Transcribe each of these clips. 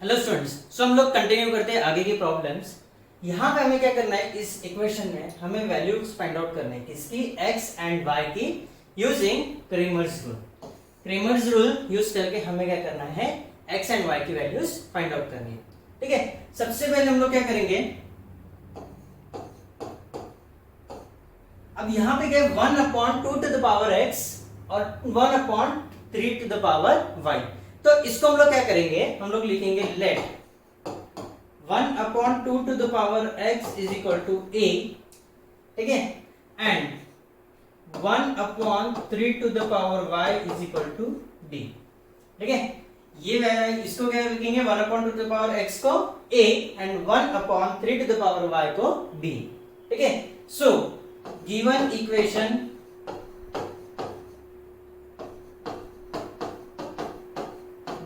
Hello students, सो हम लोग continue करते हैं आगे की प्रॉब्लम्स। यहाँ पे हमें क्या करना है, इस इक्वेशन में हमें वैल्यूज फाइंड आउट करने हैं किसकी, x एंड y की, using Cramer's rule. Cramer's rule use करके हमें क्या करना है, x एंड y की वैल्यूज फाइंड आउट करनी है। ठीक है, सबसे पहले हम लोग क्या करेंगे, अब यहाँ पे क्या है, 1/2 टू द पावर x और 1/3 टू द पावर y। तो इसको हम लोग क्या करेंगे, हम लोग लिखेंगे let 1/2 to the power x is equal to a, ठीक है, and 1/3 to the power y is equal to d। ठीक है, ये इसको क्या लिखेंगे, 1/2 टू द पावर x को a and 1/3 to the power y को b। ठीक है, सो गिवन इक्वेशन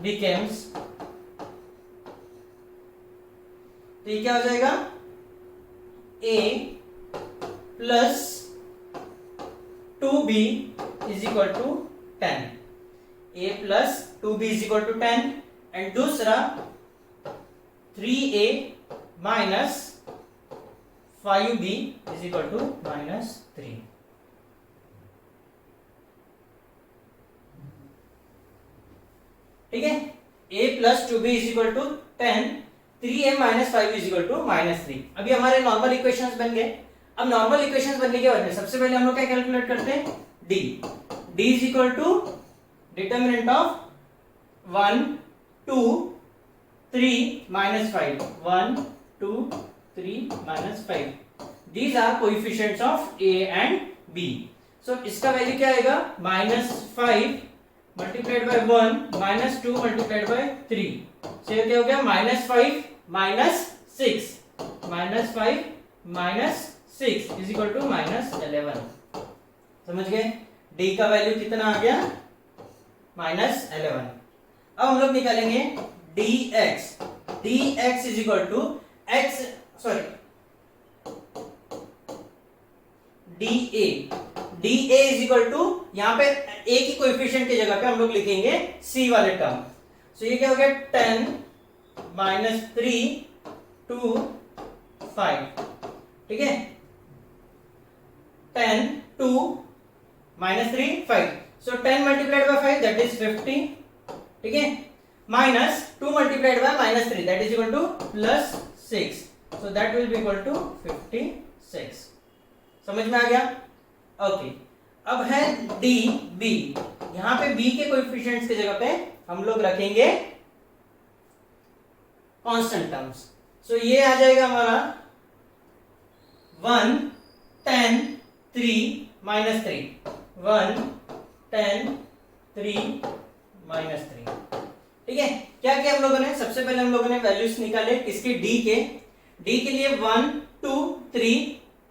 becomes, तो ये क्या हो जाएगा, a plus 2b is equal to 10, a plus 2b is equal to 10 and दूसरा 3a minus 5b is equal to -3। ठीक है, a plus 2b is equal to 10, 3a minus 5 is equal to -3। अभी हमारे नॉर्मल इक्वेशंस बन गए। अब normal equations बनने के बाद में सबसे पहले हम लोग क्या कैलकुलेट करते हैं, d is equal to determinant of 1 2 3 -5, 1 2 3 -5, these are coefficients of a and b। So इसका वैल्यू क्या आएगा, -5 multiplied by 1 -2 multiplied by 3, so ये क्या हो गया, -5 -6, -5 -6 इज इक्वल टू -11। समझ गए, d का वैल्यू कितना आ गया, -11। अब हम लोग निकालेंगे dx is equal to x, sorry dA is equal to, यहाँ पे a की कोएफिशिएंट की जगह पे हम लोग लिखेंगे c वाले टर्म। सो ये क्या हो गया, 10 -3 2 5। ठीक है, 10 2 -3 5, so 10 multiplied by 5 that is 50। ठीक है, minus 2 multiplied by -3 that is equal to +6, so that will be equal to 56। समझ में आ गया, ओके। अब है db, यहां पे b के कोएफिशिएंट्स की जगह पे हम लोग रखेंगे कांस्टेंट टर्म्स। सो ये आ जाएगा हमारा 1 10 3 -3, 1 10 3 -3। ठीक है, क्या किया हम लोगों ने, सबसे पहले हम लोगों ने वैल्यूज निकाले किसके, d के लिए 1 2 3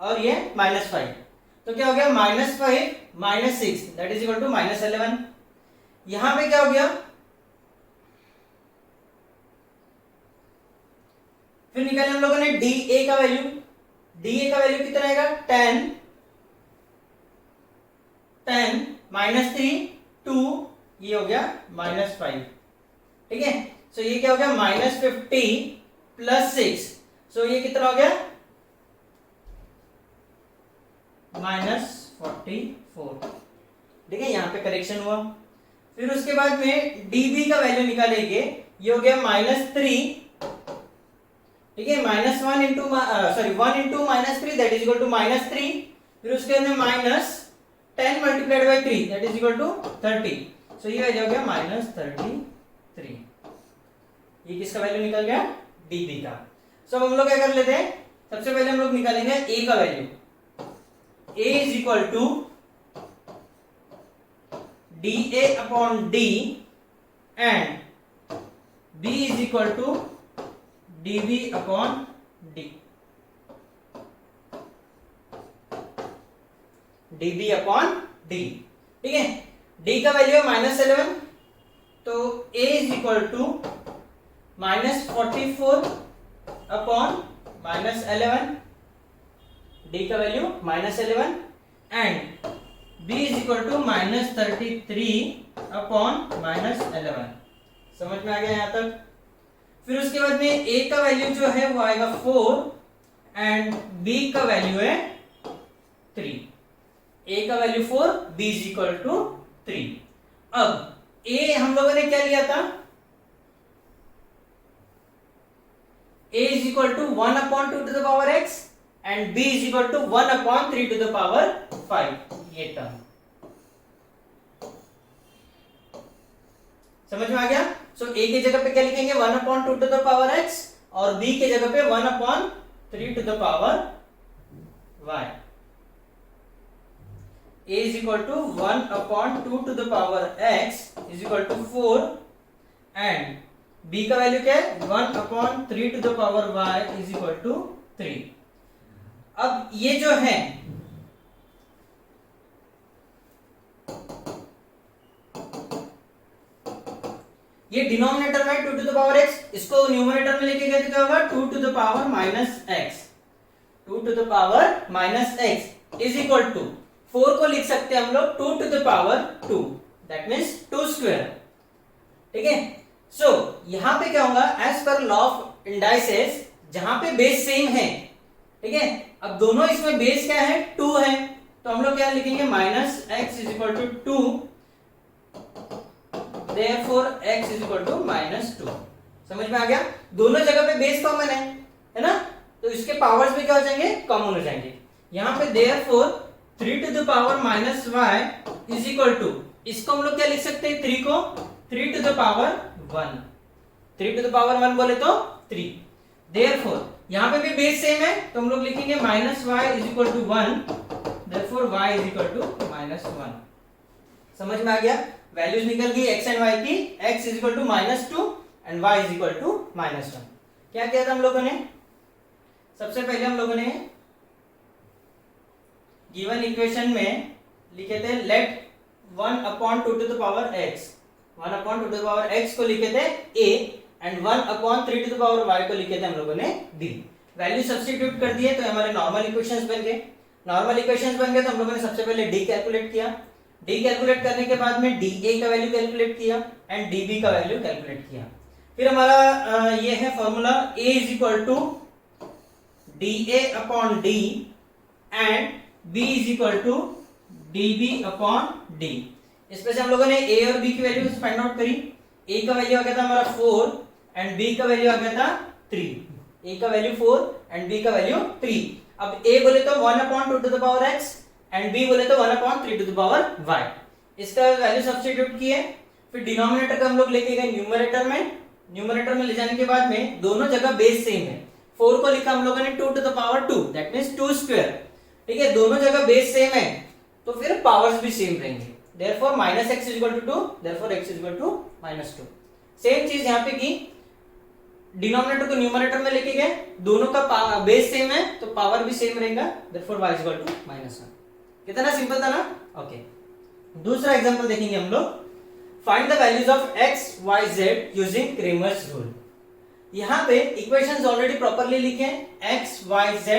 और ये -5, तो क्या हो गया, -5 -6 दैट इज इक्वल टू -11। यहां पे क्या हो गया, फिर निकाले हम लोगों ने dA का वैल्यू कितना आएगा, 10 -3 2, ये हो गया -5। ठीक है, सो ये क्या हो गया, -50 +6, सो ये कितना हो गया, -44। ठीक है, यहां पे करेक्शन हुआ। फिर उसके बाद में dB का वैल्यू निकालेंगे, ये हो गया -3। ठीक है, -1 into -1 into -3 that is equal to -3। फिर उसके बाद में -10 multiplied by 3 that is equal to 30, so ये वैल्यू हो गया -33। ये किसका वैल्यू निकल गया, dB का। सो अब हम लोग क्या कर लेते हैं, सबसे पहले हम लोग निकालेंगे a का value. a is equal to dA upon d and b is equal to dB upon d, dB upon d। ठीक है, d का वैल्यू है -11, तो a is equal to -44 upon -11, d का value -11 and b is equal to -33 upon -11। समझ में आ गया यहां तक। फिर उसके बाद में a का वैल्यू जो है वो आएगा 4 एंड b का वैल्यू है 3। a का value 4, b is equal to 3। अब a हम लोगों ने क्या लिया था, a is equal to 1 upon 2 to the power x and b is equal to 1 upon 3 to the power 5। ये टर्म समझ में आ गया। सो a की जगह पे क्या लिखेंगे, 1 upon 2 to the power x और b के जगह पे 1 upon 3 to the power y। a is equal to 1 upon 2 to the power x is equal to 4 and b का वैल्यू क्या है, 1 upon 3 to the power y is equal to 3। अब ये जो है ये डिनोमिनेटर में 2 टू द पावर x, इसको न्यूमरेटर में लेके गए तो क्या होगा, 2 to the power minus x, 2 to the power minus x is equal to 4 को लिख सकते हैं हम लोग 2 to the power 2, that means 2 square. ठीक है। सो यहां पे क्या होगा, as per law of indices जहां पे बेस सेम है, ठीक है, अब दोनों इसमें बेस क्या है, 2 है, तो हम लोग क्या लिखेंगे, minus x is equal to 2, therefore x is equal to -2। समझ में आ गया। दोनों जगह पे बेस कॉमन है ना, तो इसके पावर्स भी क्या हो जाएंगे, कॉमन हो जाएंगे। यहाँ पे therefore 3 to the power minus y is equal to, इसको हम लोग क्या लिख सकते हैं, 3 को 3 to the power 1, 3 to the power 1 बोले तो 3। therefore यहाँ पे भी बेस सेम है तो हम लोग लिखेंगे minus y is equal to 1, therefore y is equal to -1। समझ में आ गया। वैल्यूज निकल गई x एंड y की, x is equal to -2 and y is equal to -1। क्या किया था हम लोगों ने, सबसे पहले हम लोगों ने गिवन इक्वेशन में लिखे थे let 1 upon 2 to the power x, 1 upon 2 to the power x को लिखे थे a and 1 upon 3 to the power y को लिखे थे हम लोगों ने b। वैल्यू सब्स्टिट्यूट कर दिए तो हमारे नॉर्मल इक्वेशंस बन गए। नॉर्मल इक्वेशंस बन गए तो हम लोगों ने सबसे पहले d कैलकुलेट किया, d कैलकुलेट करने के बाद में dA का वैल्यू कैलकुलेट किया एंड dB का वैल्यू कैलकुलेट किया। फिर हमारा ये है formula A is equal to dA upon d and B is equal to dB upon d। इसमें से हम लोगों ने A और B की वैल्यू फाइंड आउट करी। A का वैल्यू आ गया था हमारा 4 एंड B का वैल्यू आ गया था 3। A का वैल्यू 4 एंड B का वैल्यू 3। अब A बोले तो 1 upon 2 to the power x and b बोले तो 1 upon 3 to the power y। इसका वैल्यू सब्स्टिट्यूट किए, फिर डिनोमिनेटर का हम लोग लेके गए न्यूमरेटर में। न्यूमरेटर में ले जाने के बाद में दोनों जगह बेस सेम है, 4 को लिखा हम लोगों ने 2 to the power 2, that means 2 square. ठीक है, दोनों जगह बेस सेम है तो फिर पावर्स भी सेम रहेंगे, therefore -x is equal to 2, therefore x is equal to -2। Same चीज यहां पे की, डिनोमिनेटर को न्यूमरेटर में लेके गए, दोनों का बेस सेम है तो पावर भी सेम रहेगा, therefore y is equal to -1। कितना सिंपल था ना। ओके, दूसरा एग्जांपल देखेंगे हम लोग। Find the values of x, y, z using Cramer's rule. यहाँ पे इक्वेशंस ऑलरेडी प्रॉपर्ली लिखे हैं, x, y, z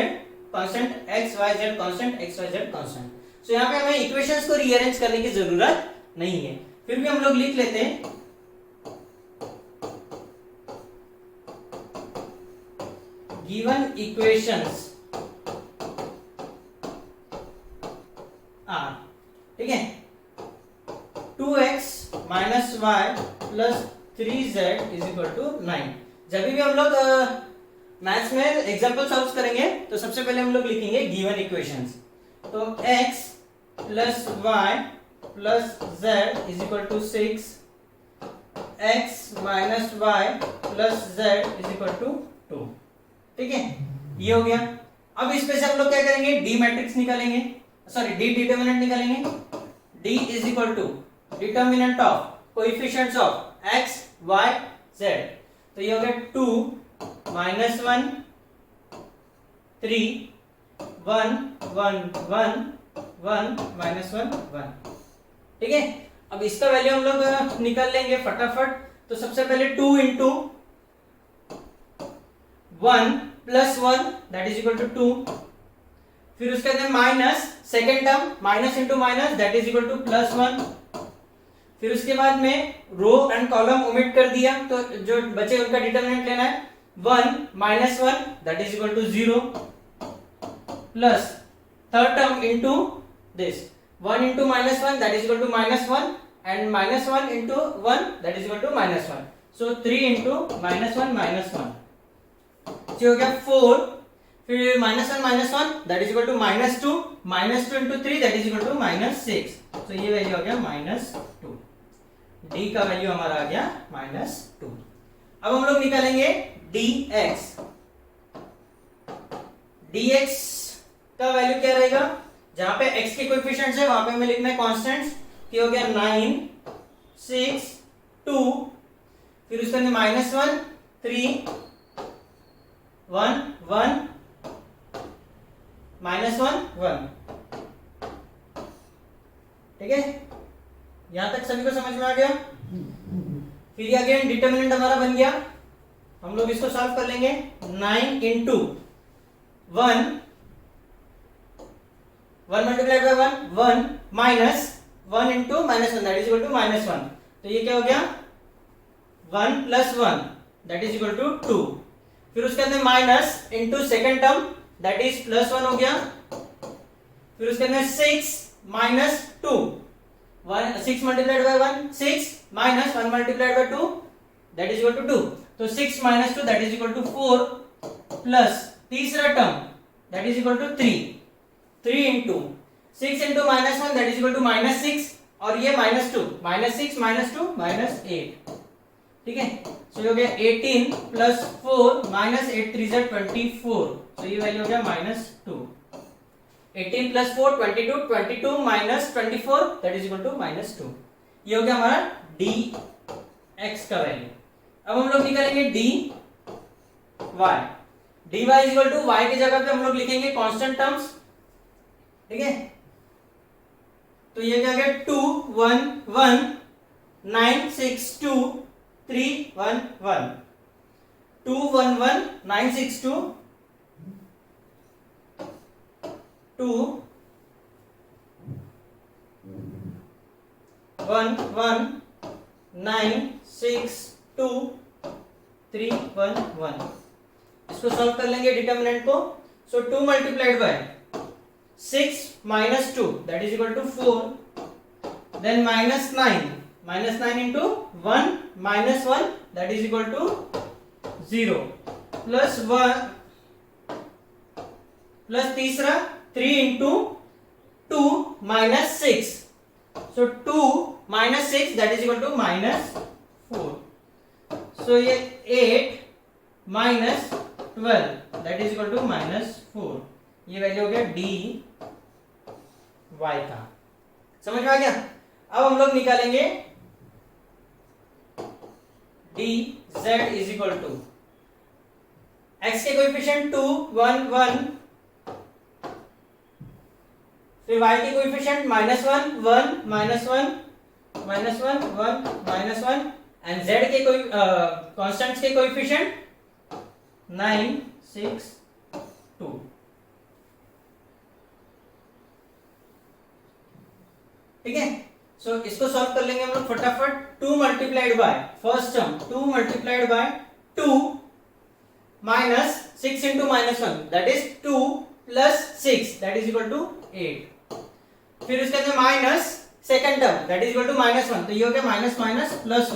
constant, x, y, z constant, x, y, z constant. So यहाँ पे हमें इक्वेशंस को रीअरेंज करने की जरूरत नहीं है, फिर भी हम लोग लिख लेते हैं गिवन इक्वेशंस आर, ठीक है, 2x minus y plus 3z is equal to 9। जब भी हम लोग मैथ्स में एग्जांपल सॉल्व करेंगे तो सबसे पहले हम लोग लिखेंगे गिवन इक्वेशंस। तो x plus y plus z is equal to 6, x minus y plus z is equal to 2। ठीक है, ये हो गया। अब इसमें से हम लोग क्या करेंगे, डी मैट्रिक्स निकालेंगे, सॉरी डी डिटर्मिनेंट निकालेंगे। d is equal to determinant of coefficients of x, y, z। तो ये हो गया 2 -1 3 1 1 1 1 -1 1। ठीक है, अब इसका वैल्यू हम लोग निकाल लेंगे फटाफट। तो सबसे पहले 2 into 1 plus 1 that is equal to 2, फिर उसके बाद minus second term minus into minus that is equal to plus 1, फिर उसके बाद में रो एंड कॉलम ओमिट कर दिया, तो जो बचे उनका डिटरमिनेंट लेना है 1 minus 1 that is equal to 0 plus third term into this 1 into minus 1 that is equal to minus 1 and minus 1 into 1 that is equal to minus 1. So 3 into minus 1 minus 1. ये हो गया 4, फिर minus 1 that is equal to minus 2 into 3 that is equal to minus 6. So ये value आ गया minus 2. D का value हमारा आ गया minus 2. अब हम लोग निकालेंगे dx. dx का वैल्यू क्या रहेगा? जहां पे x के कोएफिशिएंट्स है वहां पे हमें लिखना है कांस्टेंट्स, कि हो गया 9 6 2, फिर उसके अंदर माइनस 1 3 1 1 माइनस 1 1। ठीक है, यहां तक सभी को समझ में आ गया। फिर ये अगेन डिटरमिनेंट हमारा बन गया, हम लोग इसको सॉल्व कर लेंगे। 9 into 1 1 multiplied by 1 minus 1 into minus 1 that is equal to minus 1, तो ये क्या हो गया 1 plus 1 that is equal to 2, फिर उसके अंदर minus into second term that is plus 1 हो गया, फिर उसके अंदर 6 minus 2 6 multiplied by 1 6 minus 1 multiplied by 2 that is equal to 2, तो 6 minus 2 that is equal to 4 plus तीसरा term that is equal to 3 3 into 6 into minus 1 that is equal to minus 6 और ये minus 2 minus 6 minus 2 minus 8। ठीक है, सो ये हो गया 18 plus 4 minus 8 3 is 24, so ये वैल्यू हो गया minus 2। 18 plus 4 22 22 minus 24 that is equal to minus 2। ये हो गया हमारा dx का वैल्यू। अब हम लोग निकालेंगे dy। dy is equal to y की जगह पे हम लोग लिखेंगे कांस्टेंट टर्म्स। ठीक है, तो ये क्या गया 2 1 1 9 6 2 3 1 1 2 1 1 9 6 2 2 1 1 9 6 2 3 1 1। इसको सॉल्व कर लेंगे डिटरमिनेंट को। सो 2 multiplied bye 6 minus 2 that is equal to 4, then minus 9 into 1 minus 1 that is equal to 0 plus 1 plus तीसरा 3 into 2 minus 6, so 2 minus 6 that is equal to minus 4, so ये 8 minus 12 that is equal to minus 4। ये value हो गया D Y का। समझ में आ गया? अब हम लोग निकालेंगे D Z is equal to x के कोएफिशिएंट 2 1 1, फिर वाई के कोएफिशिएंट -1 1 -1 -1 1 -1 एंड जेड के कोई कांस्टेंट्स के कोएफिशिएंट 9 6 2। ठीक है, सो इसको सॉल्व कर लेंगे हम लोग फटाफट। 2 multiplied by first term 2 multiplied by 2 minus 6 into -1 that is 2 plus 6 that is equal to 8, फिर उसके अंदर minus second term that is equal to -1, तो ये हो गया minus minus plus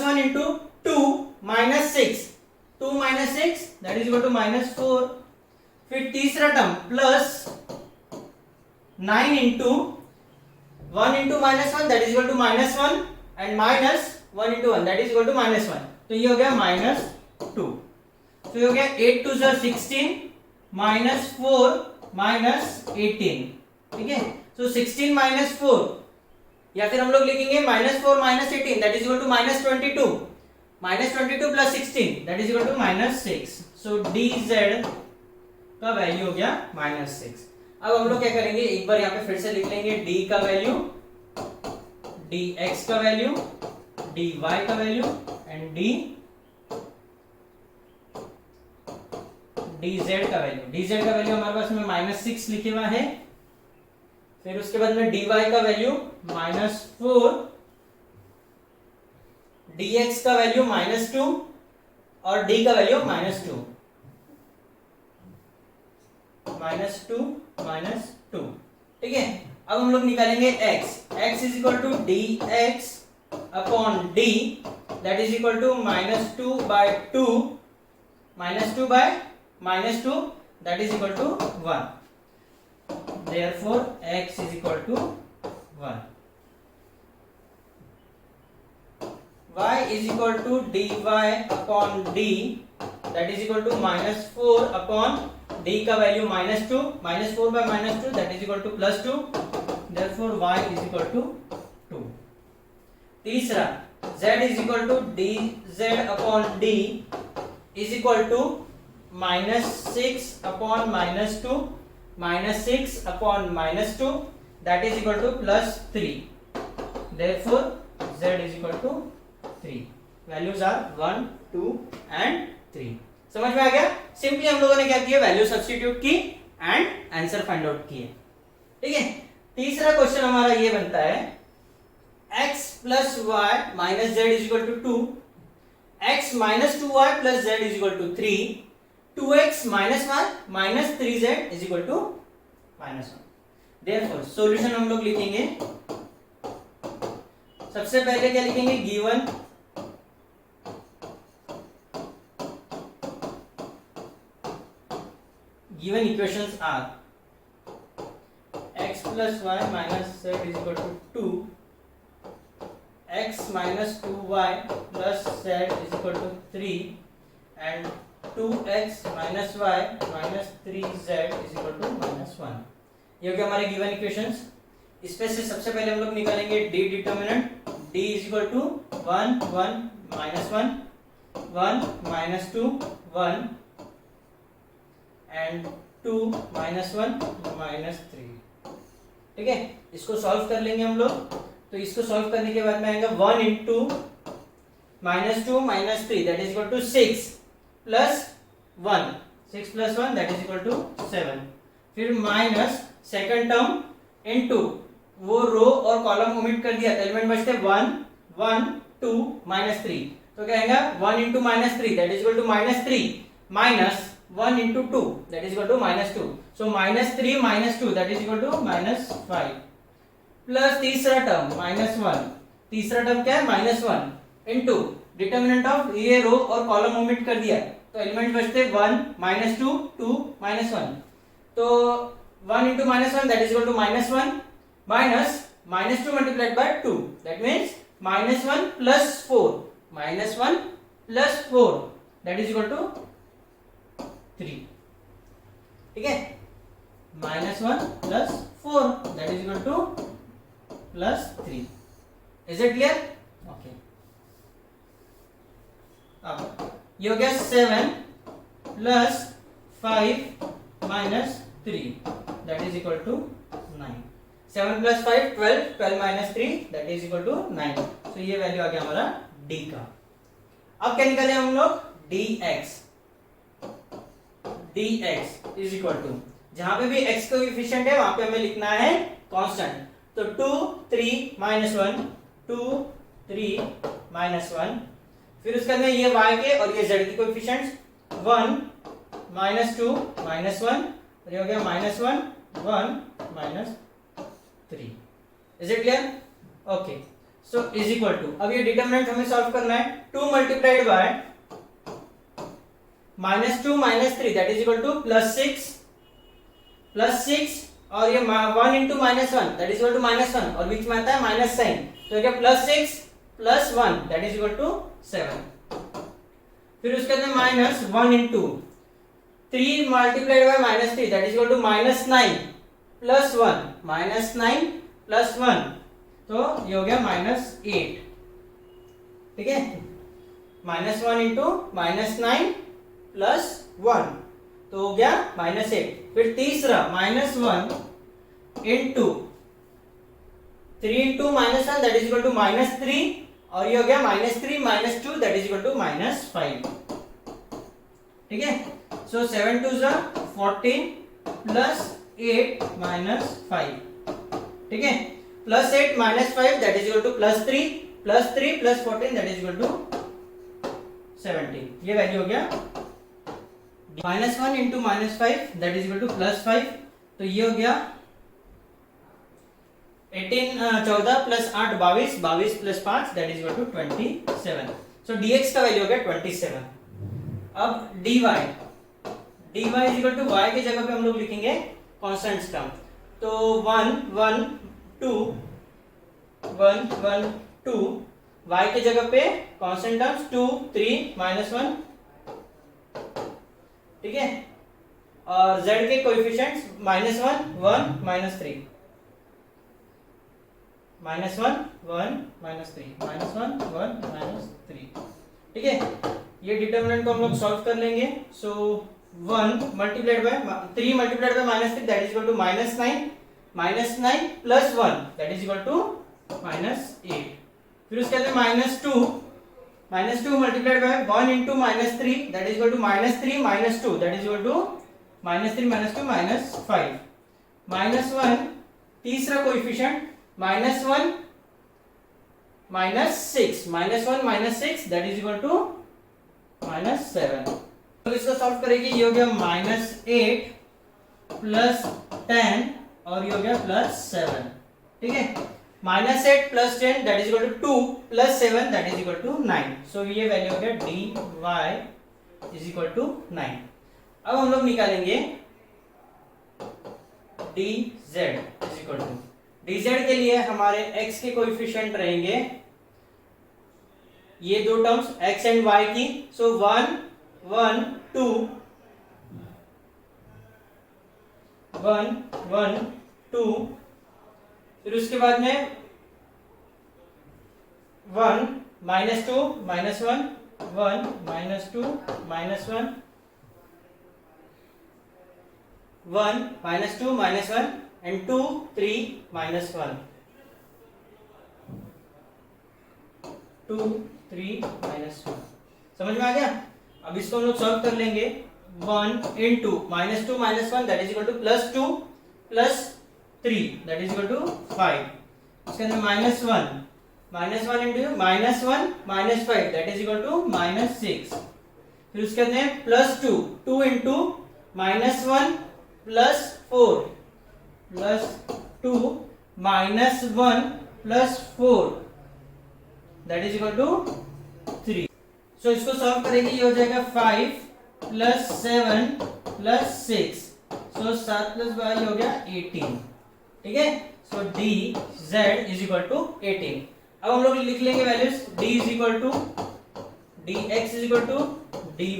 1 into 2 minus 6 2 minus 6 that is equal to -4, फिर तीसरा term plus 9 into 1 into -1 that is equal to -1 and minus 1 into 1 that is equal to -1, तो ये हो गया -2, तो ये हो गया 8 2 16 -4 -18। ठीक है, सो 16 -4 या फिर हम लोग लिखेंगे -4 -18 that is equal to -22 -22 plus 16 that is equal to -6, so dz का वैल्यू हो गया -6। अब हम लोग क्या करेंगे, एक बार यहाँ पे फिर से लिख लेंगे d का वैल्यू, dx का वैल्यू, dy का वैल्यू एंड dz का वैल्यू। dz का वैल्यू हमारे पास में -6 लिखे हुआ है, फिर उसके बाद में dy का वैल्यू -4 dx का वैल्यू -2 और d का वैल्यू -2, -2, ठीक है। अब हम लोग निकालेंगे x is equal to dx upon d, that is equal to -2 by 2, -2 by -2, that is equal to 1, therefore x is equal to 1. y is equal to dy upon d, that is equal to -4 upon d का value -2, -4 by -2, that is equal to +2, therefore y is equal to 2. तीसरा z is equal to dz upon d is equal to -6 upon -2, -6 upon -2, that is equal to +3, therefore z is equal to 3. Values are 1, 2 and 3. समझ में आ गया? Simply हम लोगों ने क्या किया, वैल्यू सब्स्टिट्यूट की एंड आंसर फाइंड आउट किए, ठीक है। तीसरा क्वेश्चन हमारा ये बनता है x plus y minus z is equal to 2, x minus 2y plus z is equal to 3, 2x minus y minus 3z is equal to -1. Therefore solution हम लोग लिखेंगे, सबसे पहले क्या लिखेंगे, given equations are x plus y minus z is equal to 2, x minus 2y plus z is equal to 3 and 2x minus y minus 3z is equal to -1. ये हो गया हमारे गिवन इक्वेशंस। इसमें से सबसे पहले हम लोग निकालेंगे d determinant, d is equal to 1, 1, -1, 1, -2, 1 and 2, -1, -3, ठीक है। इसको सॉल्व कर लेंगे हम लोग। तो इसको सॉल्व करने के बाद में आएगा 1 into -2 - 3 that is equal to 6 plus 1, 6 plus 1 that is equal to 7, फिर माइनस सेकंड टर्म इनटू वो रो और कॉलम ओमिट कर दिया तो एलिमेंट बचते 1, 1, 2, -3, तो क्या आएगा 1 into -3 that is equal to -3 minus 1 into 2 that is equal to -2, so -3 - 2 that is equal to -5 plus तीसरा टर्म -1, तीसरा टर्म क्या है -1 इनटू डिटरमिनेंट ऑफ ये रो और कॉलम ओमिट कर दिया तो एलिमेंट बचते 1, -2, 2, -1, तो 1 into -1 that is equal to -1 minus -2 multiplied by 2 that means -1 plus 4, -1 plus 4 that is equal to 3, ठीक है। -1 plus 4 that is equal to +3. Is it clear? Okay. अब ये हो गया 7 plus 5 minus 3 that is equal to 9. 7 plus 5 12, 12 minus 3 that is equal to 9. So ये value आ गया हमारा d का। अब क्या निकाले हम लोग, dx is equal to, जहां पे भी x कोएफिशिएंट है वहां पे हमें लिखना है कांस्टेंट, तो 2, 3, -1, 2, 3, -1, फिर उसके अंदर ये y के और ये z के कोएफिशिएंट्स 1, -2, -1, और ये हो गया -1, 1, -3. Is it clear? Okay, so is equal to, अब ये डिटरमिनेंट हमें सॉल्व करना है, 2 multiplied by -2 - 3 that is equal to +6 और ये 1 into -1 that is equal to -1 और बीच में आता है माइनस साइन, तो क्या +6 + 1 दैट इज इक्वल टू 7, फिर उसके अंदर -1 into 3 multiplied by -3 that is equal to -9 + 1, -9 + 1, तो ये हो गया -8, ठीक है। -1 into -9 + 1 तो हो गया -8, फिर तीसरा -1 into 3 into -1 that is equal to -3 और ये हो गया -3 - 2 दैट इज इक्वल टू -5, ठीक है। सो 7 2 14 + 8 - 5, ठीक है, +8 - 5 that is equal to +3 plus 3 plus 14 that is equal to 17, ये वैल्यू हो गया। -1 into -5 that is equal to +5, तो ये हो गया 14 plus 8 22, 22 plus 5 that is equal to 27। So dx का वैल्यू हो गया 27। अब dy is equal to y की जगह पे हम लोग लिखेंगे कांस्टेंट टर्म, तो 1 1 2 1 1 2, y के जगह पे कांस्टेंट टर्म्स 2 3 -1, ठीक है, और z के कोएफिशिएंट्स -1 1 -3, -1 1 -3, -1 1 -3, ठीक है। ये डिटरमिनेंट को हम लोग सॉल्व कर लेंगे। So 1 multiplied by 3 multiplied by -3 that is equal to -9 plus 1 that is equal to -8। फिर उसके बाद -2 multiplied by 1 into -3 that is equal to -3 -2 that is equal to -3 -2 -5, -1 तीसरा coefficient -1 -6, -1 -6 that is equal to -7। तो इसको solve करेंगे, ये हो गया -8 प्लस 10 और ये हो गया +7, ठीक है। -8 plus 10 that is equal to 2 plus 7 that is equal to 9। So ये वैल्यू हो गया dy इज इक्वल टू 9। अब हम लोग निकालेंगे dz is equal to, dz के लिए हमारे x के कोएफिशिएंट रहेंगे ये दो टर्म्स x एंड y की। सो 1 1 2 1 1 2, फिर उसके बाद में 1 -2 -1 1 -2 -1 1 -2 -1 and 2 3 -1 2 3 -1। समझ में आ गया? अब इसको हम लोग सॉल्व कर लेंगे। 1 into -2 -1 that is equal to +2 plus 3 that is equal to 5, उसके अंदर -1 into -1 -5 that is equal to -6, फिर उसके अंदर +2 into -1 plus 4 plus 2 -1 plus 4 that is equal to 3। So इसको सॉल्व करेंगे, ये हो जाएगा 5 प्लस 7 प्लस 6, सो 7 प्लस 12 हो गया 18, ठीक है। So dz is equal to 18। अब हम लोग लिख लेंगे values, d is equal to dx is equal to dy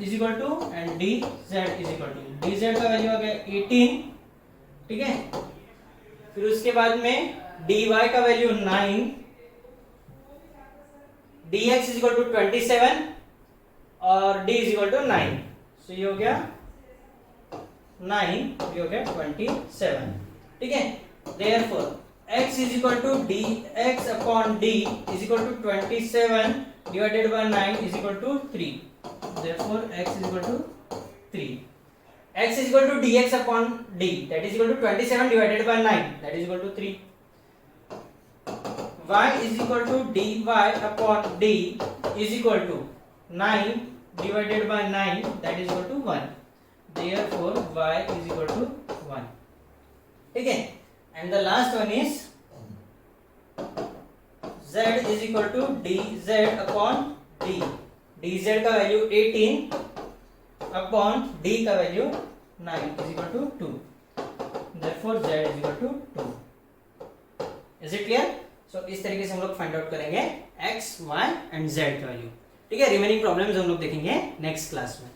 is equal to and dz is equal to, dz का वैल्यू हो गया 18, ठीक है। फिर उसके बाद में dy का value 9, dx is equal to 27 और d is equal to 9, so ये हो गया 9, ये हो गया 27, ठीक है। Therefore x is equal to dx upon d is equal to 27 divided by 9 is equal to 3. Therefore x is equal to 3. X is equal to dx upon d, that is equal to 27 divided by 9, that is equal to 3. Y is equal to dy upon d is equal to 9 divided by 9, that is equal to 1. Therefore y is equal to 1. ठीक है। And the last one is z is equal to dz upon d. dz का value 18 upon d का value 9 is equal to 2. Therefore z is equal to 2. Is it clear? So इस तरीके से हम लोग find out करेंगे x, y and z का value, ठीक है। रिमेनिंग प्रॉब्लम्स हम लोग देखेंगे नेक्स्ट क्लास में।